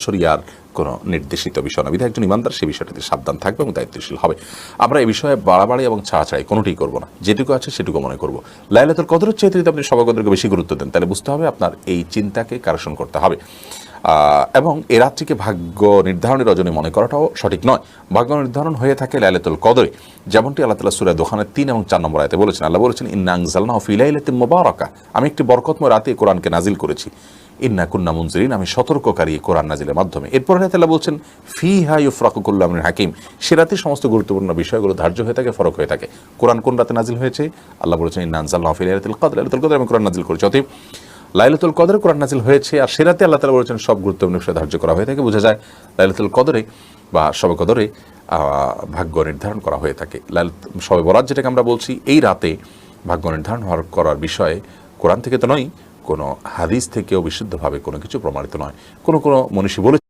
শরিয়ার কোনো নির্দেশিত বিষয় না। বিধায় একজন ইমানদার সেই বিষয়টাতে সাবধান থাকবে এবং দায়িত্বশীল হবে। আমরা এই বিষয়ে বাড়াবাড়ি এবং ছাড়াছাড়ি কোনোটিই করবো না, যেটুকু আছে সেটুকু মনে করবো। লাইলাতুল কদরের চাইতে যদি আপনি শবে কদরকে বেশি গুরুত্ব দেন, তাহলে বুঝতে হবে আপনার এই চিন্তাকে কারেকশন করতে হবে। এবং এ রাত্রিকে ভাগ্য নির্ধারণের রজনী মনে করাটাও সঠিক নয়। ভাগ্য নির্ধারণ হয়ে থাকে লাইলাতুল কদরে, যেমনটি আল্লাহ তাআলা সূরা দোহানের 3 এবং 4 নম্বর আয়াতে বলেছেন। আল্লাহ বলেছেন, ইন্না আনজালনাহু ফি লাইলাতিন মুবারাকা, আমি একটি বরকতময় রাতে কোরআনকে নাজিল করেছি। ইন্না কুন্না মুনজিরিন, আমি সতর্ককারী কোরআন নাজিলের মাধ্যমে। এরপর আল্লাহ বলছেন, ফিহা ইউফরাকু কুল্লু আমরিন হাকিম, সে রাতে সমস্ত গুরুত্বপূর্ণ বিষয়গুলো ধার্য হয়ে থাকে, ফরক হয়ে থাকে। কোরআন কোন রাতে নাজিল হয়েছে? আল্লাহ বলেছেন, ইন্না আনজালনাহু ফি লাইলাতিল কদর, লাইলাতুল কদরে আমি কোরআন নাজিল করেছি। অতএব লাইলাতুল কদরে কোরআন নাজিল হয়েছে, আর সে রাতে আল্লাহ তাআলা বলেছেন সব গুরুত্বপূর্ণ বিষয় ধার্য করা হয়ে থাকে। বোঝা যায় লাইলাতুল কদরে বা শবে কদরে ভাগ্য নির্ধারণ করা হয়ে থাকে। শবে বরাত যেটাকে আমরা বলছি, এই রাতে ভাগ্য নির্ধারণ করার বিষয়ে কোরআন থেকে তো নয়, কোনো হাদিস থেকেও বিশুদ্ধভাবে কোনো কিছু প্রমাণিত নয়। কোনো মনীষী বলে